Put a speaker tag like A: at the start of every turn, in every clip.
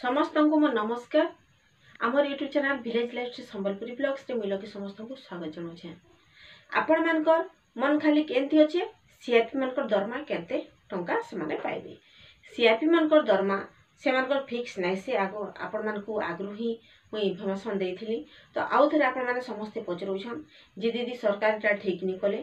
A: समस्त को मो नमस्कार। आमर YouTube channel village life Sambalpuri blogs रे मिलके समस्त को स्वागत जनाऊे। आपण मानकर मन खाली केमती अच्छे सीआरपी मानकर दरमा केते टंका से माने पाइबे। सीआरपी मानकर दरमा से मानकर फिक्स नाइ से आगो आपण मानकू आगु ही मुई इन्फॉर्मेशन देइथिली। तो आउ थरे आपण माने समस्त पचरउछन जे दीदी सरकार टा ठीक नि कले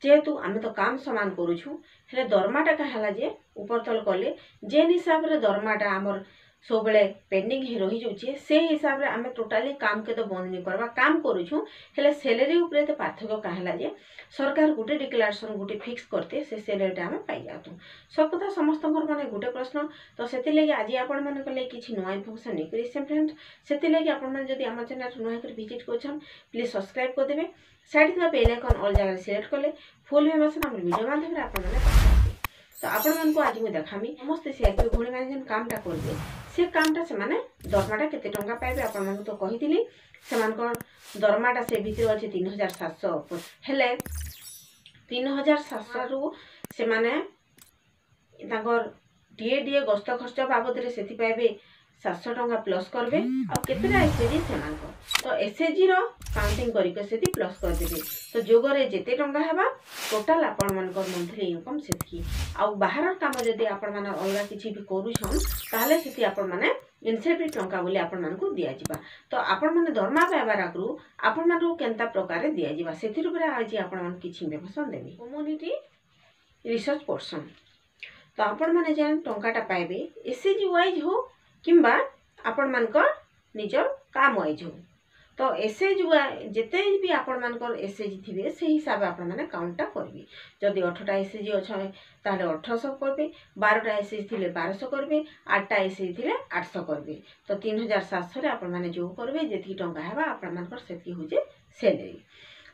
A: जेहेतु आमे तो काम समान करूछु हेले दरमाटा का हला जे ऊपर तल कले जेन हिसाब रे दरमाटा हमर सब बेले पेंडिंग ही रही जाउछे से हिसाब रे आमे टोटाली काम के तो बंद नहीं करबा। काम करूछु हेले सैलरी ऊपर तो पार्थक्य कहला जे सरकार गुटे डिक्लेरेशन गुटे फिक्स करते से सैलरी आमे पाई जातु। सब कथा समस्त माने गुटे प्रश्न तो सेति लागि आज आपण माने कले किछि नया इन्फॉर्मेशन नै करी फ्रेंड्स सेति लागि आपण माने जदी हमर चैनल नया कर विजिट करछन प्लीज सब्सक्राइब कर देबे। साइड का बेल आइकन ऑल जगह सिलेक्ट करले फुल इन्फॉर्मेशन हमर वीडियो माध्यम रे आपण माने तो आपण मन को आज मैं देखामी समस्त सीआरपी भूणी माने जन कामटा करबे से कामटा से माने दरमाटा केते टंका पाइबे। आपण मन तो कहिथिली से मानकर दरमाटा से भीतर अछि 3700 हेले 3700 रु से माने तांकर डीए गस्त खर्च बाबद रे सेति पाइबे 700 टंका प्लस करबे। आ केतेटा एसएजी से मानकर तो एसएजी रो काउंटिंग करिके सेति प्लस कर देबे। तो जोगरे जेते टंका हेबा टोटल आपण मानकर मंथली इनकम सेति आ बाहर काम जदि आपण माने अलगा किछि भी करूछन ताले सेति आपण माने इनसेंटिव टंका बोली आपण मानकू दिया जिबा। तो आपण माने दरमा पाइबार आगु आपण मानकू केनता प्रकार दिया जिबा सेति ऊपर आज आपण मान किछि इन्फॉर्मेशन देबी। कम्युनिटी रिसर्च पर्सन तो आपण माने जेन टंकाटा पाइबे एसएजी वाइज हो किंबा आपण मानकर निजर काम वाइज हो। तो एसएजी जेते भी आपण मानकर एसएजी थिबे से हिसाब आपण माने काउंटटा करबे। जदि 18टा एसएजी अछि ताले 1800 करबे, 12टा एसएजी थिले 1200 करबे, 8टा एसएजी थिले 800 करबे। तो 3700 रे आपण माने जो करबे जेति टंका हेबा आपण मानकर सेति होजे सैलरी।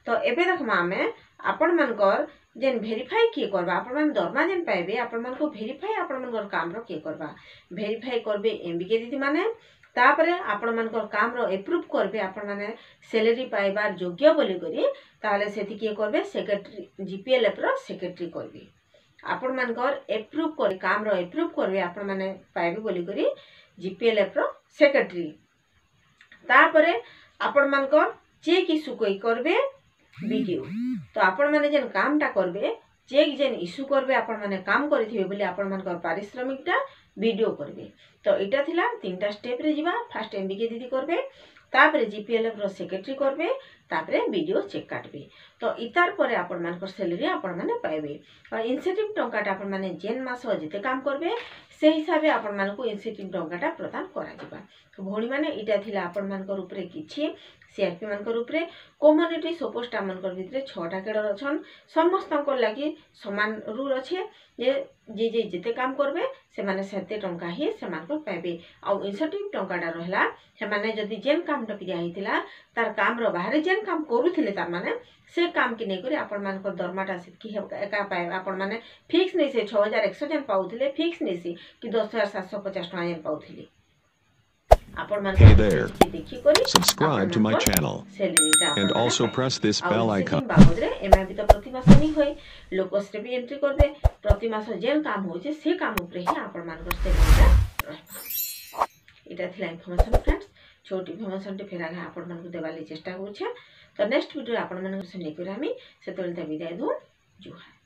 A: तो एबे देखमा हमें आपण मानकर जेन वेरीफाई किए करबा आपण मान दरमा जेन पाइबे आपण मान को वेरीफाई आपण मानकर काम रो किए करबा। वेरीफाई करबे एमबीके दीदी माने तापरे आपण मानकर काम रो अप्रूव करबे आपण माने सैलरी पाइबार योग्य बोली करी ताले सेति किए करबे सेक्रेटरी जीपीएलएफ रो सेक्रेटरी करबे। आपण मानकर अप्रूव कर काम रो अप्रूव करबे आपण माने पाइबे बोली करी जीपीएलएफ रो सेक्रेटरी। तापरे आपण मानकर चेक इशू कोई करबे वीडियो। तो आपण माने जेन कामटा करबे चेक जेन इशू करबे आपण माने काम करिथिबे बोली आपण मानकर पारिश्रमिकटा वीडियो करबे। तो एटा थिला तीनटा स्टेप रे जिबा। फर्स्ट एमबीके दीदी करबे तापरे जीपीएलएफ रो सेक्रेटरी करबे तापरे वीडियो चेक काटबे। तो इतार परे आपण मानकर सैलरी आपण माने पाइबे। और इनसेंटिव टंकाटा आपण माने जेन मास जेते काम करबे से हिसाबे आपण मानकू इनसेंटिव टंकाटा प्रदान करा जिबा। तो भोणी माने इटा थिला आपण मानकर ऊपरे किछि सीआरपी मानकर ऊपरे कम्युनिटी सपोज टा मानकर भितरे 6टा केडर अछन समस्त को लागि समान रूल अछि जे जे जेते काम करबे से माने सेते टंका ही से मानकर पाइबे। आ इनसेंटिव टंकाटा रहला से माने जदी जेन काम टा पिया हितिला तार काम रो बाहर जेन काम करूथिले तार माने से काम कि नै करी आपण मानकर दरमाटा से कि एका पाए आपण माने फिक्स नै से 6100 जेन पाउथिले फिक्स नै से कि 10750 टका जेन पाउथिले।
B: Hey there, subscribe to my channel and also press this bell icon.
A: MI भी तो प्रति मास नहीं होय लोकस रे भी एंट्री करबे प्रति मास जेन काम होय छै से काम ऊपर ही आपण मानकर सैलरीटा रहबा। एटा थिला इन्फॉर्मेशन फ्रेंड्स छोटी इन्फॉर्मेशन टे फेर आगे आपण मानकू देबाली चेष्टा करू छै। तो नेक्स्ट वीडियो आपण मानकर से नै करबी सेतोल त विदाय दो जुहा।